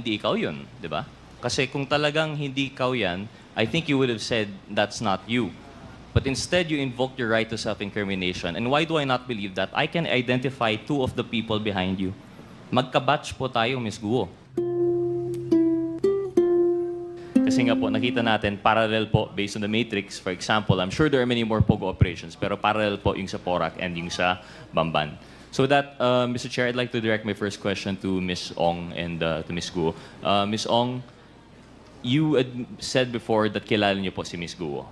hindi ikaw yun, di ba? Kasi kung talagang hindi ikaw yan, I think you would have said that's not you. But instead, you invoked your right to self-incrimination. And why do I not believe that? I can identify two of the people behind you. Magkabatch po tayo, Miss Guo. Kasi nga po, nakita natin, parallel po based on the matrix. For example, I'm sure there are many more POGO operations, pero parallel po yung sa PORAC and yung sa Bamban. So that, Mr. Chair, I'd like to direct my first question to Ms. Ong and to Ms. Guo. Ms. Ong, you had said before that kilala niyo po si Ms. Guo.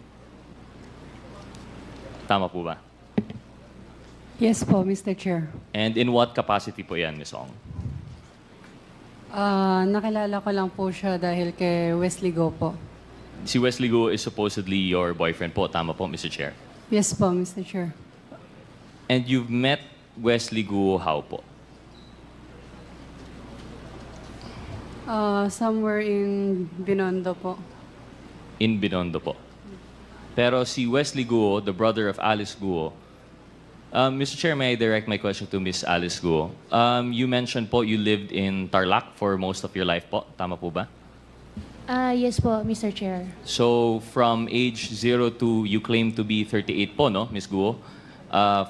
Tama po ba? Yes po, Mr. Chair. And in what capacity po yan, Ms. Ong? Nakilala ko lang po siya dahil kay Wesley Guo po. Si Wesley Guo is supposedly your boyfriend po. Tama po, Mr. Chair. Yes po, Mr. Chair. And you've met Wesley Guo how po? Somewhere in Binondo po. In Binondo po. Pero si Wesley Guo, the brother of Alice Guo, Mr. Chair, may I direct my question to Miss Alice Guo? You mentioned po you lived in Tarlac for most of your life po. Tama po ba? Yes po, Mr. Chair. So from age 0 to, you claim to be 38 po, no, Miss Guo?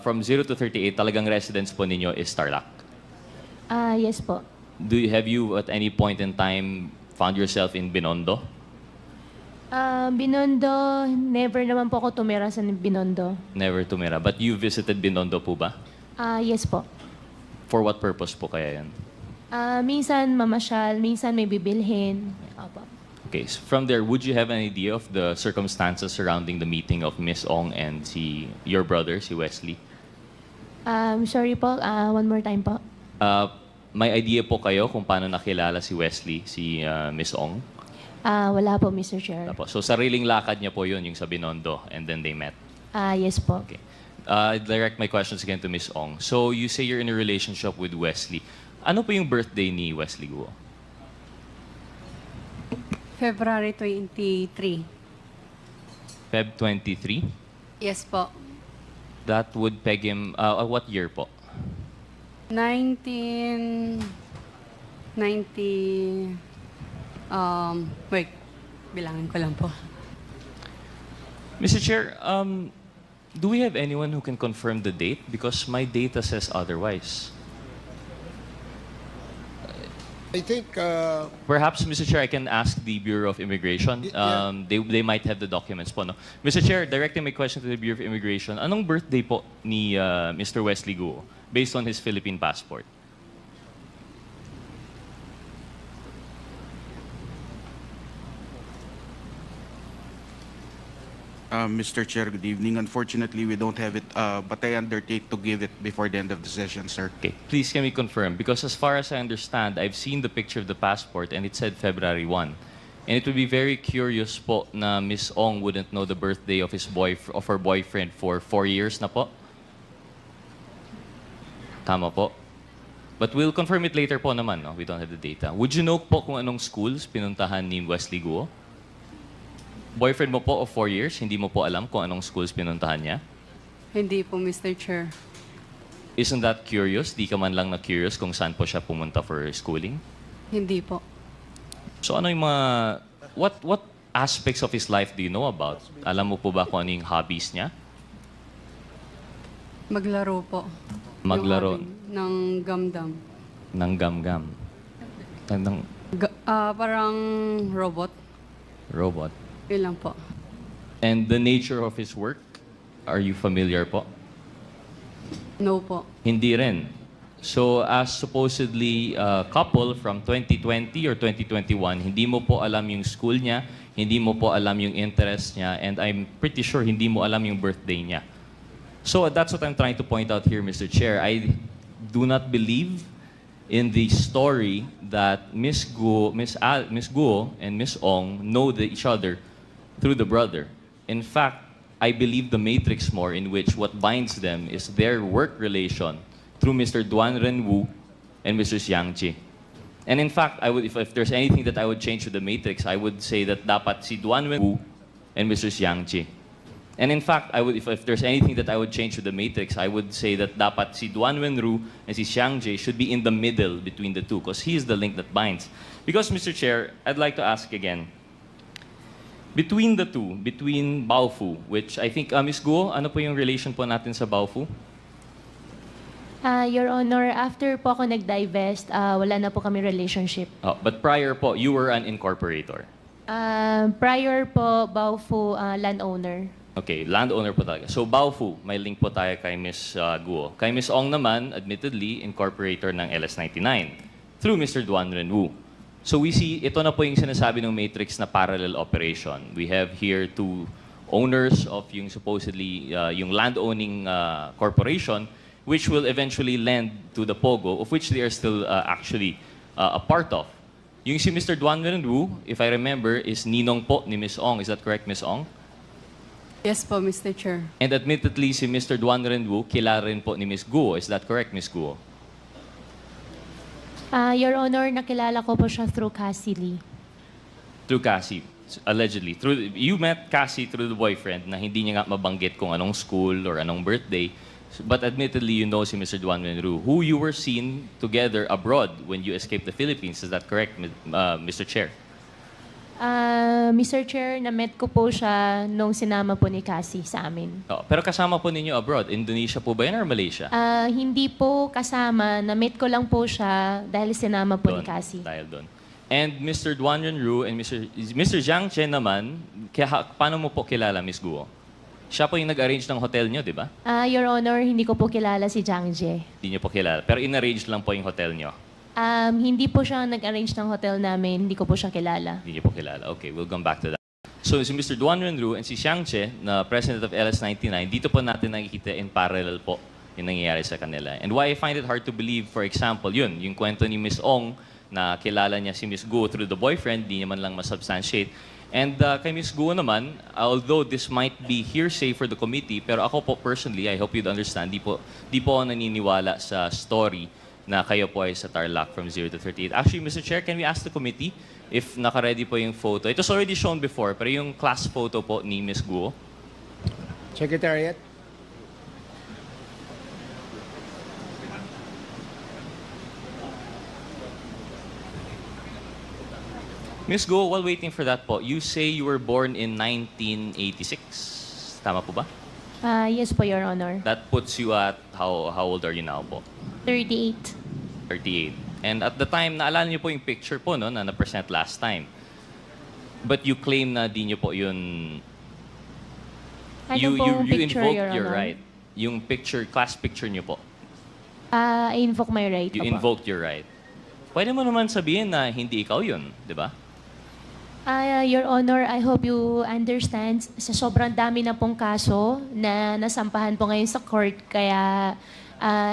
From 0 to 38, talagang residence po ninyo is Tarlac. Yes po. Have you at any point in time found yourself in Binondo? Binondo, never naman po ako tumira sa Binondo. Never tumira. But you visited Binondo po ba? Yes po. For what purpose po kaya yan? Minsan mamasyal, minsan may bibilhin. Opo. Okay, so from there, would you have an idea of the circumstances surrounding the meeting of Miss Ong and your brother, si Wesley? Sorry po, one more time po. May idea po kayo kung paano nakilala si Wesley, si Miss Ong? Wala po, Mr. Chair. Tapos, so sariling lakad niya po yun, yung sa Binondo, and then they met. Yes po. Okay. I'll direct my questions again to Miss Ong. So you say you're in a relationship with Wesley. Ano po yung birthday ni Wesley Guo? February 23. Feb 23? Yes po. That would peg him, what year po? 1990... wait, bilangin ko lang po. Mr. Chair, do we have anyone who can confirm the date? Because my data says otherwise. I think Perhaps, Mr. Chair, I can ask the Bureau of Immigration. Yeah. They might have the documents po, no? Mr. Chair, directing my question to the Bureau of Immigration, anong birthday po ni Mr. Wesley Guo based on his Philippine passport? Mr. Chair, good evening. Unfortunately, we don't have it, but I undertake to give it before the end of the session, sir. Okay, please can we confirm? Because as far as I understand, I've seen the picture of the passport and it said February 1. And it would be very curious po na Miss Ong wouldn't know the birthday of her boyfriend for 4 years na po. Tama po. But we'll confirm it later po naman, no? We don't have the data. Would you know po kung anong schools pinuntahan ni Wesley Guo? Boyfriend mo po of 4 years, hindi mo po alam kung anong schools pinuntahan niya? Hindi po, Mr. Chair. Isn't that curious? Di ka man lang na-curious kung saan po siya pumunta for schooling? Hindi po. So ano yung mga... What aspects of his life do you know about? Alam mo po ba kung ano yung hobbies niya? Maglaro po. Maglaro. Yung hobby ng gamdam. Ng gam-gam. Ng Parang robot. robot. Yun lang po. And the nature of his work, are you familiar po? No po. Hindi rin. So as supposedly a couple from 2020 or 2021, hindi mo po alam yung school niya, hindi mo po alam yung interest niya, and I'm pretty sure hindi mo alam yung birthday niya. So that's what I'm trying to point out here, Mr. Chair. I do not believe in the story that Miss Guo and Miss Ong know each other through the brother. In fact, I believe the matrix more in which what binds them is their work relation through Mr. Duan Renwu and Mr. Xiang Chi. And in fact, I would, if there's anything that I would change to the matrix, I would say that dapat si Duan Renwu and Mr. Xiang Chi. And in fact, I would, if there's anything that I would change to the matrix, I would say that dapat si Duan Wenru and si Xiang Jie should be in the middle between the two because he is the link that binds. Because, Mr. Chair, I'd like to ask again, between the two, between Baofu, which I think, Ms. Guo, ano po yung relation po natin sa Baofu? Your Honor, after po ako nag-divest, wala na po kami relationship. Oh, but prior po, you were an incorporator. Prior po, Baofu, landowner. Okay, landowner po talaga. So, Baofu, may link po tayo kay Ms. Guo. Kay Ms. Ong naman, admittedly, incorporator ng LS99 through Mr. Duan Renwu. So, we see, ito na po yung sinasabi ng Matrix na parallel operation. We have here two owners of yung supposedly, yung land-owning corporation, which will eventually lend to the POGO, of which they are still actually a part of. Yung si Mr. Duan Renwu, if I remember, is ninong po ni Ms. Ong. Is that correct, Ms. Ong? Yes po, Mr. Chair. And admittedly, si Mr. Duan Renwu, kilala rin po ni Ms. Guo. Is that correct, Ms. Guo? Your Honor, nakilala ko po siya through Cassie Lee. Through Cassie, allegedly. You met Cassie through the boyfriend na hindi niya nga mabanggit kung anong school or anong birthday. But admittedly, you know si Mr. Duan Renwu, who you were seen together abroad when you escaped the Philippines. Is that correct, Mr. Chair? Mr. Chair, na-met ko po siya nung sinama po ni Cassie sa amin. Oh, pero kasama po ninyo abroad. Indonesia po ba yan or Malaysia? Hindi po kasama. Na-met ko lang po siya dahil sinama po ni Doon, Cassie. dahil doon. And Mr. Duan Renwu and Mr. Zhang Chen naman, paano mo po kilala, Ms. Guo? Siya po yung nag-arrange ng hotel nyo, di ba? Your Honor, hindi ko po kilala si Jiang Jie. Hindi nyo po kilala. Pero in-arrange lang po yung hotel nyo. Hindi po siya nag-arrange ng hotel namin. Hindi ko po siya kilala. Hindi niyo po kilala. Okay, we'll come back to that. So, si Mr. Duan Renwu and si Xiang Jie, na president of LS99, dito po natin nakikita in parallel po yung nangyayari sa kanila. And why I find it hard to believe, for example, yun, yung kwento ni Ms. Ong na kilala niya si Ms. Guo through the boyfriend, di naman lang masubstantiate. And kay Ms. Guo naman, although this might be hearsay for the committee, pero ako po personally, I hope you'd understand, di po ako naniniwala sa story na kayo po ay sa Tarlac from 0 to 38. Actually, Mr. Chair, can we ask the committee if naka-ready po yung photo? It was already shown before, pero yung class photo po ni Ms. Guo. Secretariat. Ms. Guo, while waiting for that po, you say you were born in 1986. Tama po ba? Yes po, Your Honor. That puts you at, how old are you now po? 38. 38. And at the time, naalala niyo po yung picture po, no, na na-present last time. But you claim na di niyo po yun... Ano pong picture, invoked Your your Honor? right. Yung picture, class picture niyo po. I invoke my right. You Opo. invoked your right. Pwede mo naman sabihin na hindi ikaw yun, di ba? Your Honor, I hope you understand, sa sobrang dami na pong kaso na nasampahan po ngayon sa court, kaya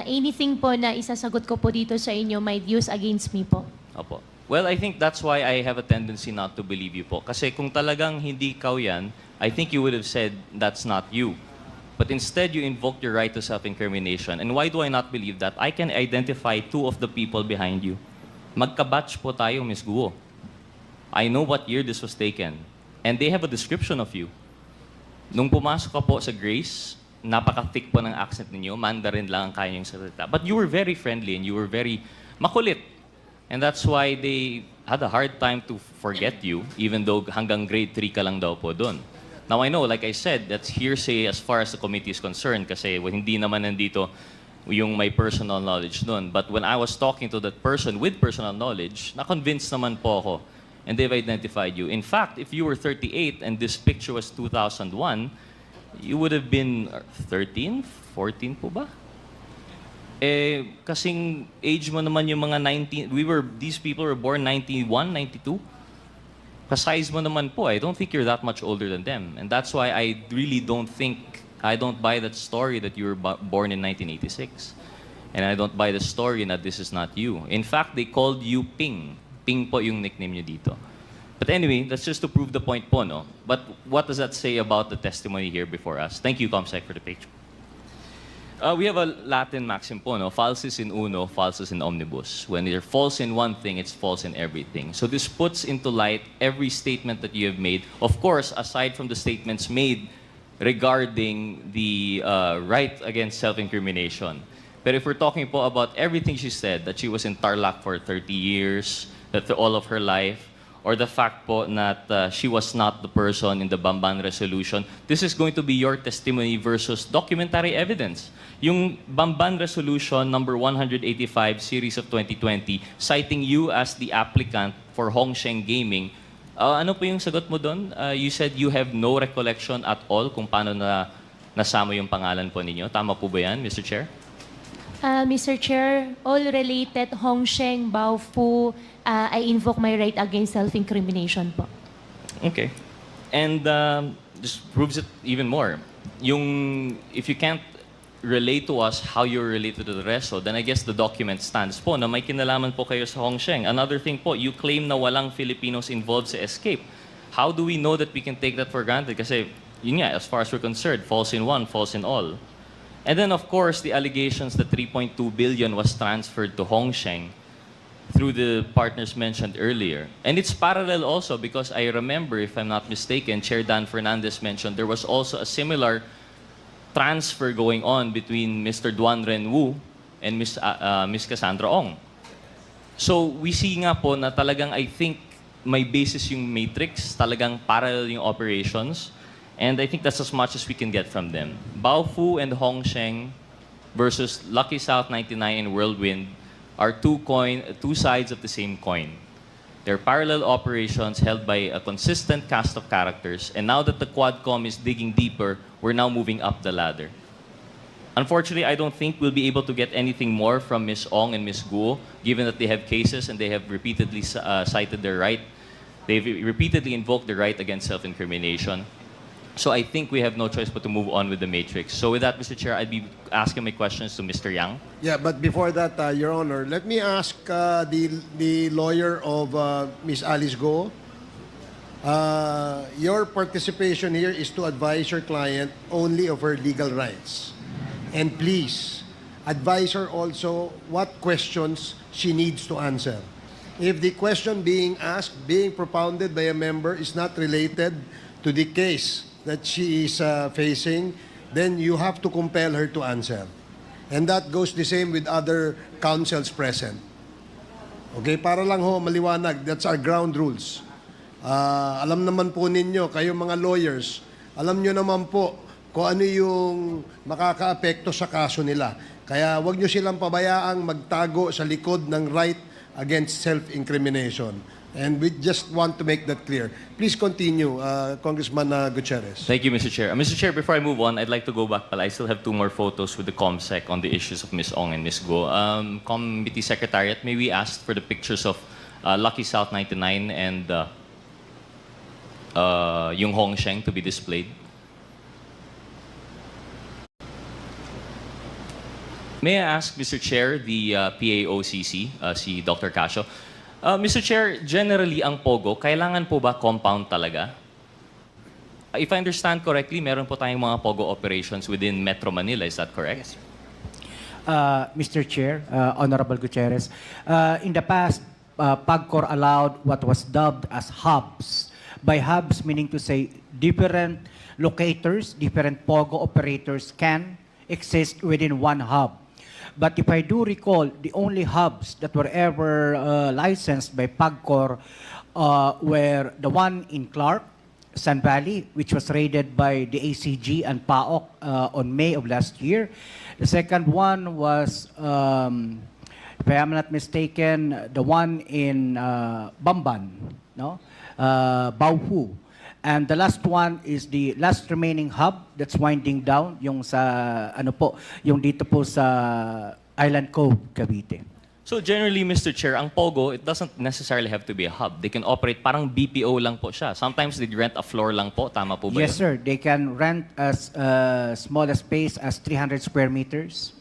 anything po na isasagot ko po dito sa inyo might use against me po. Opo. Well, I think that's why I have a tendency not to believe you po. Kasi kung talagang hindi ikaw yan, I think you would have said that's not you. But instead, you invoked your right to self-incrimination. And why do I not believe that? I can identify two of the people behind you. Magkabatch po tayo, Ms. Guo. I know what year this was taken. And they have a description of you. Nung pumasok ka po sa Grace, napaka-thick po ng accent ninyo, Mandarin lang ang kaya niyong salita. But you were very friendly and you were very makulit. And that's why they had a hard time to forget you, even though hanggang grade 3 ka lang daw po doon. Now, I know, like I said, that's hearsay as far as the committee is concerned kasi hindi naman nandito yung may personal knowledge doon. But when I was talking to that person with personal knowledge, na-convinced naman po ako. And they've identified you. In fact, if you were 38 and this picture was 2001, you would have been 13, 14 po ba? Eh, kasing age mo naman yung mga 19, these people were born 91, 92. Kasize mo naman po, I don't think you're that much older than them. And that's why I really don't buy that story that you were born in 1986. And I don't buy the story that this is not you. In fact, they called you Ping. Ping po yung nickname nyo dito. But anyway, that's just to prove the point po, no? But what does that say about the testimony here before us? Thank you, Comsec, for the picture. We have a Latin maxim po, no? Falsis in uno, falsus in omnibus. When you're false in one thing, it's false in everything. So this puts into light every statement that you have made. Of course, aside from the statements made regarding the right against self-incrimination. But if we're talking po about everything she said, that she was in Tarlac for 30 years, that all of her life, or the fact po that she was not the person in the Bamban resolution, this is going to be your testimony versus documentary evidence. Yung Bamban resolution number 185 series of 2020, citing you as the applicant for Hongsheng Gaming, ano po yung sagot mo doon? You said you have no recollection at all kung paano na nasama yung pangalan po ninyo. Tama po ba yan, Mr. Chair? Mr. Chair, all related Hongsheng, Baofu, I invoke my right against self-incrimination po. Okay. And just proves it even more. Yung, if you can't relate to us how you're related to the resto, then I guess the document stands po na may kinalaman po kayo sa Hongsheng. Another thing po, you claim na walang Filipinos involved sa escape. How do we know that we can take that for granted? Kasi, yun nga, as far as we're concerned, false in one, false in all. And then, of course, the allegations that 3.2 billion was transferred to Hongsheng through the partners mentioned earlier. And it's parallel also because I remember, if I'm not mistaken, Chair Dan Fernandez mentioned there was also a similar transfer going on between Mr. Duan Renwu and Ms. Cassandra Ong. So we see nga po na talagang I think may basis yung matrix, talagang parallel yung operations. And I think that's as much as we can get from them. Baofu and Hongsheng versus Lucky South 99 and Whirlwind are two sides of the same coin. They're parallel operations held by a consistent cast of characters. And now that the Quadcom is digging deeper, we're now moving up the ladder. Unfortunately, I don't think we'll be able to get anything more from Ms. Ong and Ms. Guo, given that they have cases and they have repeatedly cited their right. They've repeatedly invoked the right against self-incrimination. So I think we have no choice but to move on with the matrix. So with that, Mr. Chair, I'd be asking my questions to Mr. Yang. Yeah, but before that, Your Honor, let me ask the lawyer of Ms. Alice Guo. Your participation here is to advise your client only of her legal rights. And please, advise her also what questions she needs to answer. If the question being asked, being propounded by a member is not related to the case that she is facing, then you have to compel her to answer. And that goes the same with other counsels present. Okay, para lang ho maliwanag, that's our ground rules. Alam naman po ninyo, kayong mga lawyers, alam nyo naman po kung ano yung makakaapekto sa kaso nila. Kaya wag nyo silang pabayaang magtago sa likod ng right against self-incrimination. And we just want to make that clear. Please continue, Congressman Gutierrez. Thank you, Mr. Chair. Mr. Chair, before I move on, I'd like to go back, but I still have two more photos with the ComSec on the issues of Ms. Ong and Ms. Guo. Committee Secretariat, may we ask for the pictures of Lucky South 99 and yung Hongsheng to be displayed? May I ask, Mr. Chair, the PAOCC, si Dr. Casio, Mr. Chair, generally ang POGO, kailangan po ba compound talaga? If I understand correctly, meron po tayong mga POGO operations within Metro Manila. Is that correct? Yes. Mr. Chair, Honorable Gutierrez, in the past, PAGCOR allowed what was dubbed as hubs. By hubs, meaning to say different locators, different POGO operators can exist within one hub. But if I do recall, the only hubs that were ever licensed by PAGCOR were the one in Clark, San Valley, which was raided by the ACG and PAOK on May of last year. The second one was, if I am not mistaken, the one in Bamban, no? Baofu. And the last one is the last remaining hub that's winding down, yung sa, ano po, yung dito po sa Island Cove, Cavite. So generally, Mr. Chair, ang POGO, it doesn't necessarily have to be a hub. They can operate parang BPO lang po siya. Sometimes they rent a floor lang po. Tama po ba Yes, yun? sir. They can rent as small a space as 300 square meters.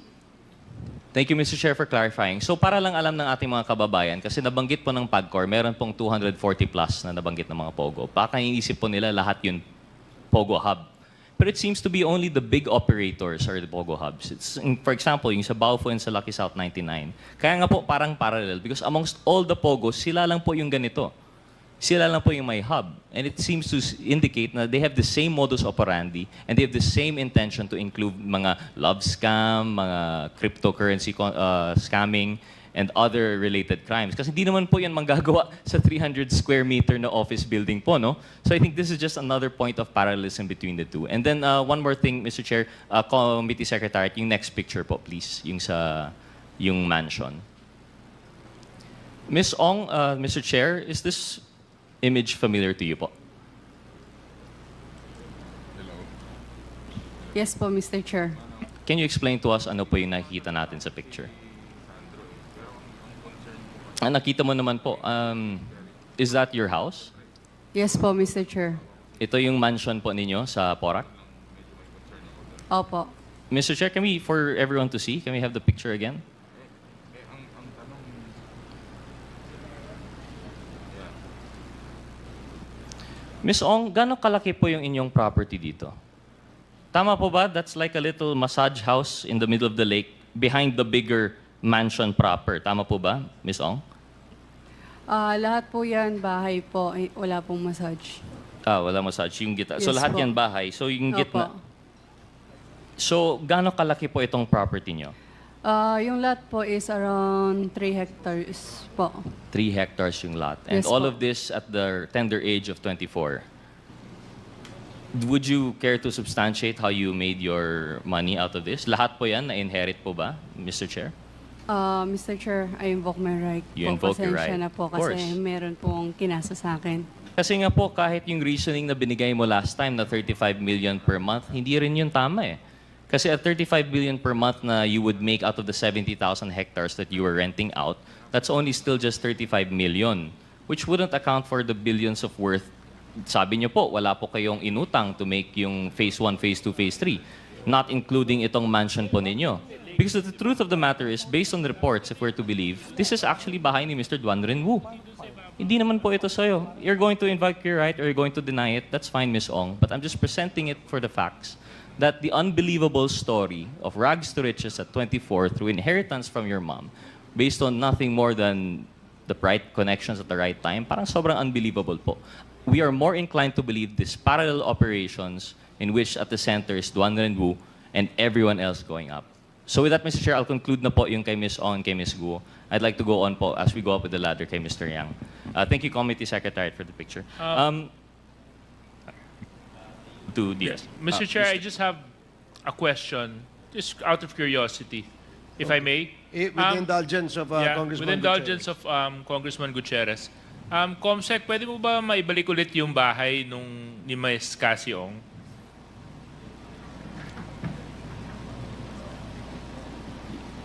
Thank you, Mr. Chair, for clarifying. So para lang alam ng ating mga kababayan, kasi nabanggit po ng PAGCOR, meron pong 240 plus na nabanggit ng mga POGO. Baka iniisip po nila lahat yun POGO hub. But it seems to be only the big operators are the POGO hubs. It's, for example, yung sa Baofu and sa Lucky South 99. Kaya nga po parang parallel because amongst all the POGOs, sila lang po yung ganito. Sila lang po yung may hub. And it seems to indicate na they have the same modus operandi and they have the same intention to include mga love scam, mga cryptocurrency scamming, and other related crimes. Kasi hindi naman po yan manggagawa sa 300 square meter na office building po, no? So I think this is just another point of parallelism between the two. And then one more thing, Mr. Chair, Committee Secretariat, yung next picture po, please, yung mansion. Ms. Ong, Mr. Chair, is this image familiar to you po? Yes po, Mr. Chair. Can you explain to us ano po yung nakikita natin sa picture? Nakita mo naman po, is that your house? Yes po, Mr. Chair. Ito yung mansion po ninyo sa Porac? Opo. Mr. Chair, for everyone to see, can we have the picture again? Miss Ong, gano'ng kalaki po yung inyong property dito? Tama po ba? That's like a little massage house in the middle of the lake behind the bigger mansion proper. Tama po ba, Miss Ong? Lahat po yan, bahay po. Wala pong massage. Wala massage. Yung gitna. So Yes lahat po. yan bahay. So yung gitna. Opo. So gano'ng kalaki po itong property nyo? Yung lot po is around 3 hectares po. 3 hectares yung lot. And Yes all po. of this at the tender age of 24. Would you care to substantiate how you made your money out of this? Lahat po yan na-inherit po ba, Mr. Chair? Mr. Chair, I invoke my right You po. invoke your Pasensya right. na po Of course. kasi meron pong kinasa sa akin. Kasi nga po, kahit yung reasoning na binigay mo last time na 35 million per month, hindi rin yun tama eh. Kasi at 35 billion per month na you would make out of the 70,000 hectares that you were renting out, that's only still just 35 million, which wouldn't account for the billions of worth. Sabi niyo po, wala po kayong inutang to make yung phase 1, phase 2, phase 3, not including itong mansion po ninyo. Because the truth of the matter is, based on the reports, if we're to believe, this is actually bahay ni Mr. Duan Renwu. Hindi naman po ito sa'yo. You're going to invoke your right or you're going to deny it, that's fine, Ms. Ong. But I'm just presenting it for the facts that the unbelievable story of rags to riches at 24 through inheritance from your mom, based on nothing more than the right connections at the right time, parang sobrang unbelievable po. We are more inclined to believe these parallel operations in which at the center is Duan Renwu and everyone else going up. So with that, Mr. Chair, I'll conclude na po yung kay Ms. Ong and kay Ms. Guo. I'd like to go on po as we go up with the ladder kay Mr. Yang. Thank you, Committee Secretary, for the picture. Yes. Mr. Chair, I just have a question, just out of curiosity, if I may. With the indulgence of Congressman with indulgence of Congressman Gutierrez. Comsec, pwede mo ba maibalik ulit yung bahay ni Ms. Cassie Ong?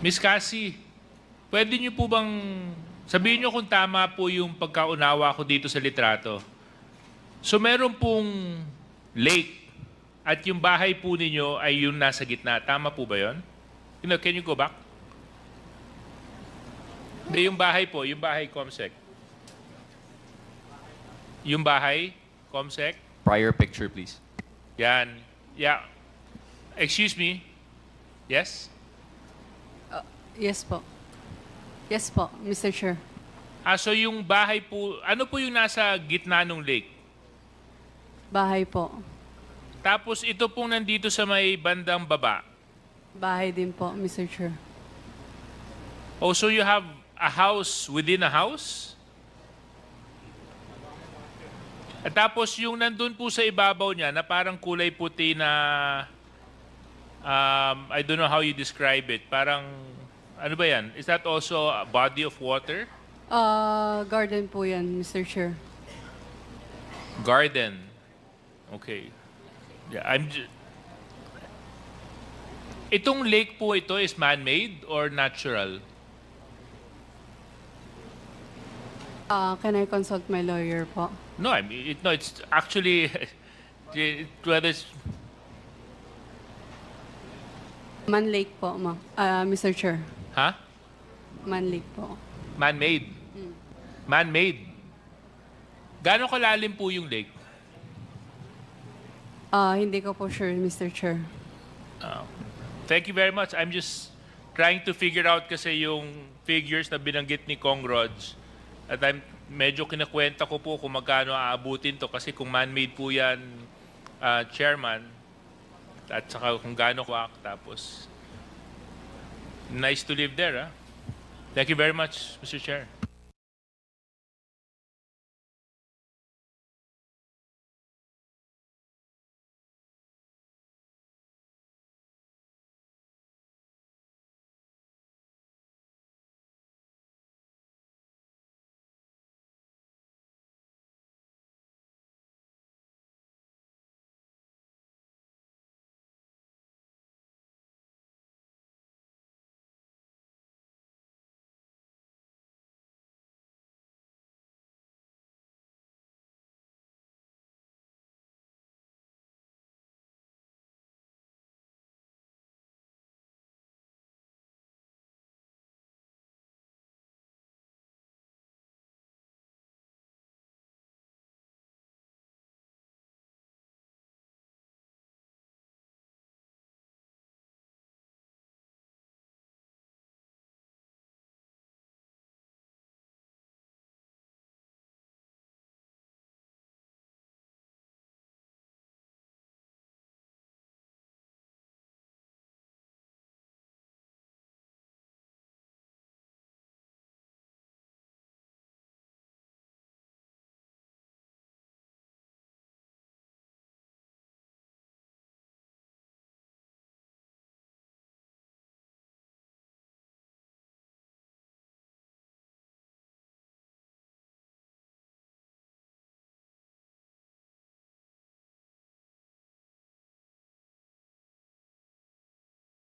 Ms. Cassie, pwede niyo po bang sabihin niyo kung tama po yung pagkaunawa ko dito sa litrato? So meron pong lake at yung bahay po ninyo ay yung nasa gitna. Tama po ba yun? Can you go back? Hindi, yung bahay po, yung bahay, Comsec. Yung bahay, Comsec. Prior picture, please. Yan. Yeah. Excuse me. Yes? Yes po. Yes po, Mr. Chair. So yung bahay po, ano po yung nasa gitna ng lake? Bahay po. Tapos ito pong nandito sa may bandang baba. Bahay din po, Mr. Chair. Oh, so you have a house within a house? At tapos yung nandun po sa ibabaw niya na parang kulay puti na I don't know how you describe it. Parang ano ba yan? Is that also a body of water? Garden po yan, Mr. Chair. Garden. Okay. Yeah, itong lake po ito is man-made or natural? Can I consult my lawyer po? No, I mean, it's actually whether it's Man Lake po, Mr. Chair. huh? Man Lake po. Man-made. Man-made. Gaano kalalim po yung lake? Hindi ko po sure, Mr. Chair. Thank you very much. I'm just trying to figure out kasi yung figures na binanggit ni Kong Rods. At medyo kinakwenta ko po kung magkano aabutin to kasi kung man-made po yan, Chairman, at saka kung gaano ko tapos nice to live there. Thank you very much, Mr. Chair.